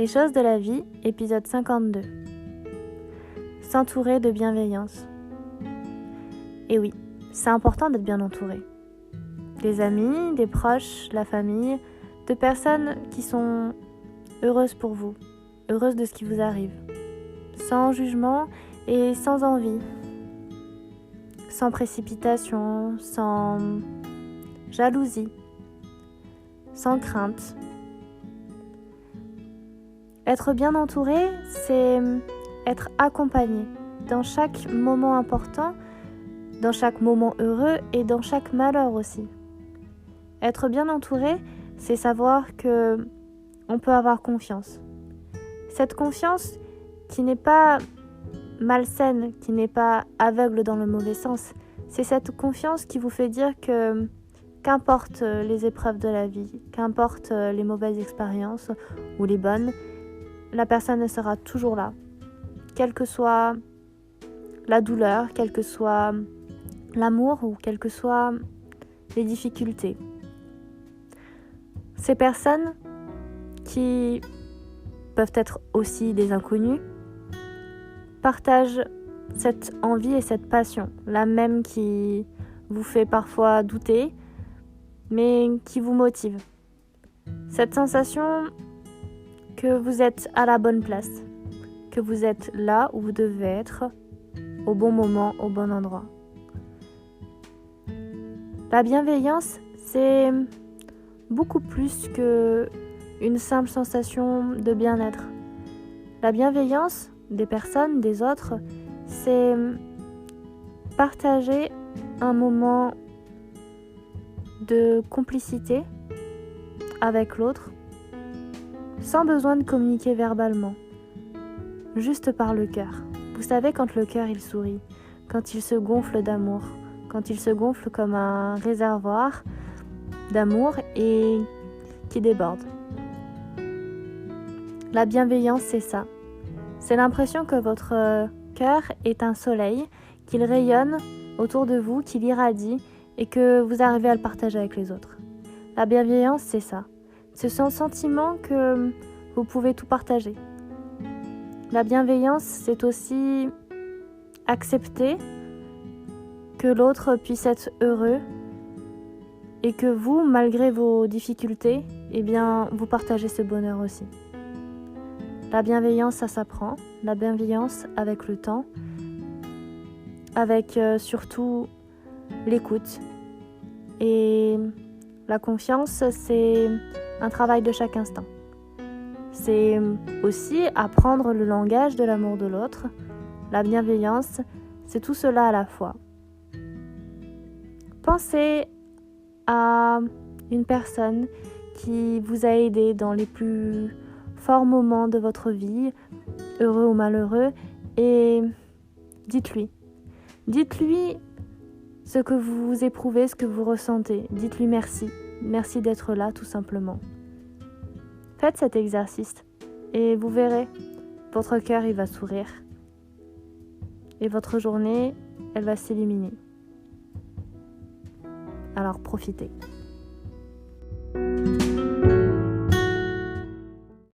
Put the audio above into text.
Les choses de la vie, épisode 52. S'entourer de bienveillance. Et oui, c'est important d'être bien entouré. Des amis, des proches, la famille, de personnes qui sont heureuses pour vous, heureuses de ce qui vous arrive. Sans jugement et sans envie. Sans précipitation, sans jalousie, sans crainte. Être bien entouré, c'est être accompagné dans chaque moment important, dans chaque moment heureux et dans chaque malheur aussi. Être bien entouré, c'est savoir que on peut avoir confiance. Cette confiance qui n'est pas malsaine, qui n'est pas aveugle dans le mauvais sens, c'est cette confiance qui vous fait dire que qu'importe les épreuves de la vie, qu'importe les mauvaises expériences ou les bonnes, la personne sera toujours là, quelle que soit la douleur, quel que soit l'amour ou quelles que soient les difficultés. Ces personnes qui peuvent être aussi des inconnus partagent cette envie et cette passion, la même qui vous fait parfois douter, mais qui vous motive. Cette sensation que vous êtes à la bonne place, que vous êtes là où vous devez être, au bon moment, au bon endroit. La bienveillance, c'est beaucoup plus qu'une simple sensation de bien-être. La bienveillance des personnes, des autres, c'est partager un moment de complicité avec l'autre, sans besoin de communiquer verbalement, juste par le cœur. Vous savez quand le cœur il sourit, quand il se gonfle d'amour, quand il se gonfle comme un réservoir d'amour et qui déborde. La bienveillance, c'est ça. C'est l'impression que votre cœur est un soleil, qu'il rayonne autour de vous, qu'il irradie et que vous arrivez à le partager avec les autres. La bienveillance, c'est ça. C'est ce sentiment que vous pouvez tout partager. La bienveillance, c'est aussi accepter que l'autre puisse être heureux et que vous, malgré vos difficultés, eh bien, vous partagez ce bonheur aussi. La bienveillance, ça s'apprend. La bienveillance avec le temps, avec surtout l'écoute. Et la confiance, c'est un travail de chaque instant. C'est aussi apprendre le langage de l'amour de l'autre. La bienveillance, c'est tout cela à la fois. Pensez à une personne qui vous a aidé dans les plus forts moments de votre vie, heureux ou malheureux, et dites-lui. Dites-lui ce que vous éprouvez, ce que vous ressentez. Dites-lui merci. Merci d'être là, tout simplement. Faites cet exercice et vous verrez, votre cœur il va sourire et votre journée elle va s'illuminer. Alors profitez.